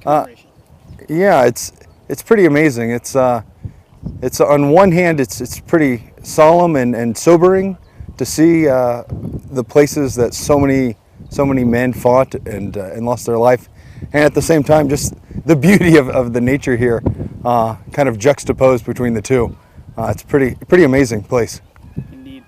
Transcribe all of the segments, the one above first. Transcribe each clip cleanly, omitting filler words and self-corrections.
commemoration? Yeah, it's pretty amazing. It's on one hand, it's pretty solemn and sobering to see the places that so many men fought and lost their life, and at the same time, just the beauty of the nature here, kind of juxtaposed between the two. It's pretty amazing place. Indeed.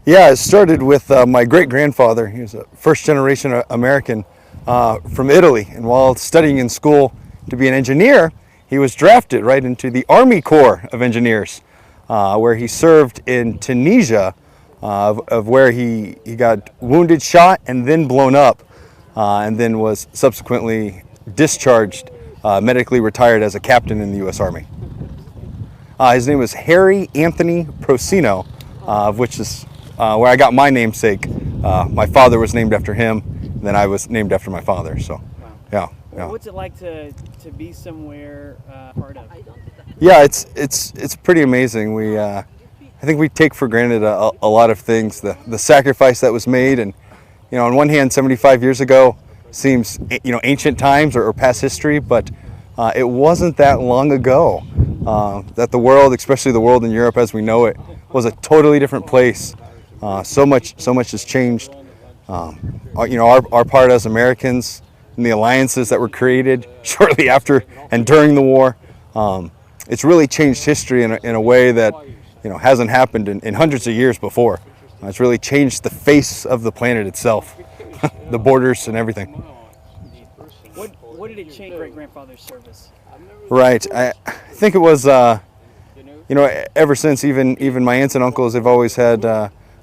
Yeah, it started with my great-grandfather. He was a first-generation American from Italy, and while studying in school to be an engineer, he was drafted right into the Army Corps of Engineers, where he served in Tunisia, of where he got wounded, shot, and then blown up, and then was subsequently discharged, medically retired as a captain in the U.S. Army. His name was Harry Anthony Prosceno, which is where I got my namesake. My father was named after him, and then I was named after my father. So, yeah. What's it like to be somewhere part of? Yeah, it's pretty amazing. I think we take for granted a lot of things. The sacrifice that was made, and on one hand, 75 years ago seems ancient times or past history, but it wasn't that long ago that the world, especially the world in Europe as we know it, was a totally different place. So much has changed. Our part as Americans and the alliances that were created shortly after and during the war, it's really changed history in a way that hasn't happened in hundreds of years before. It's really changed the face of the planet itself, the borders and everything. What did it change great-grandfather's service? Right. I think it was, ever since, even my aunts and uncles have always had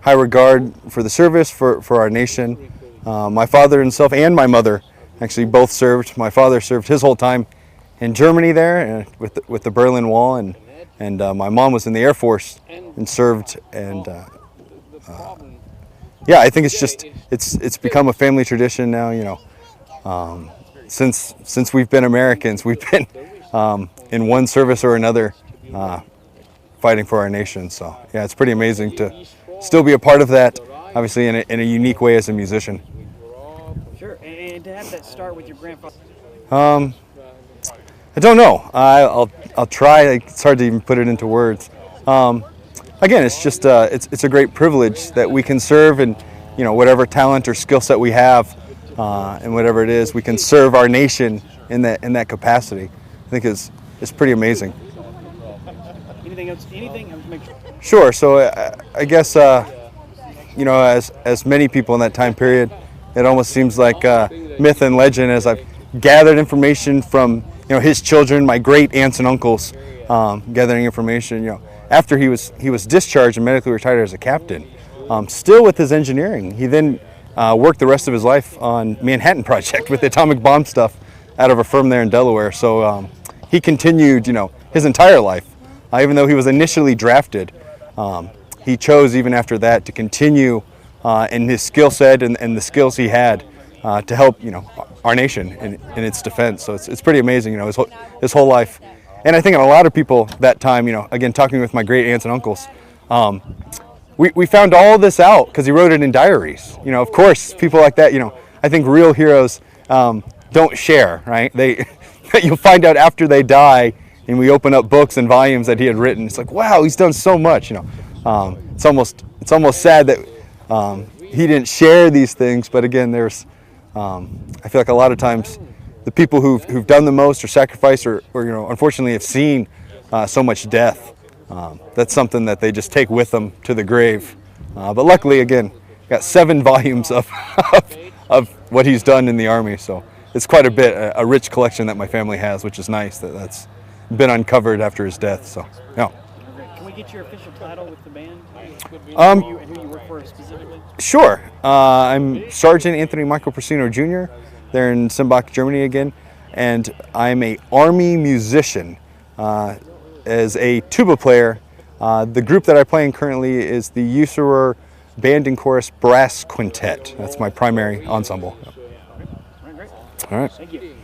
high regard for the service, for our nation. My father himself and my mother actually both served. My father served his whole time in Germany there with the Berlin Wall, and my mom was in the Air Force and served. And yeah, I think it's become a family tradition now. Since we've been Americans, we've been in one service or another fighting for our nation. So yeah, it's pretty amazing to still be a part of that, obviously in a unique way as a musician. Sure, and to have that start with your grandfather. I don't know. I'll try. It's hard to even put it into words. Again, it's just it's a great privilege that we can serve, and whatever talent or skill set we have, and whatever it is, we can serve our nation in that capacity. I think it's pretty amazing. Anything else? Anything? Sure. So I guess as many people in that time period, it almost seems like myth and legend as I've gathered information from his children, my great aunts and uncles, gathering information. After he was discharged and medically retired as a captain, still with his engineering, he then worked the rest of his life on Manhattan Project with the atomic bomb stuff out of a firm there in Delaware. So he continued, his entire life. Even though he was initially drafted, he chose even after that to continue in his skill set and the skills he had to help our nation in its defense. So it's pretty amazing, his whole life. And I think a lot of people that time, again talking with my great aunts and uncles, we found all this out because he wrote it in diaries. Of course, people like that, I think real heroes don't share, right? You'll find out after they die, and we open up books and volumes that he had written. It's like, wow, he's done so much. It's almost sad that he didn't share these things. But again, there's I feel like a lot of times the people who've done the most or sacrificed or unfortunately have seen so much death. That's something that they just take with them to the grave. But luckily, again, got 7 volumes of what he's done in the Army. So it's quite a bit, a rich collection that my family has, which is nice. That's been uncovered after his death. So yeah. Can we get your official title with the band? And who you work for specifically? Sure. I'm Sergeant Anthony Michael Prosceno Jr. There in Simbach, Germany again, and I'm a Army musician. As a tuba player, the group that I play in currently is the Usurer Band and Chorus Brass Quintet. That's my primary ensemble. Great. All right. Thank you.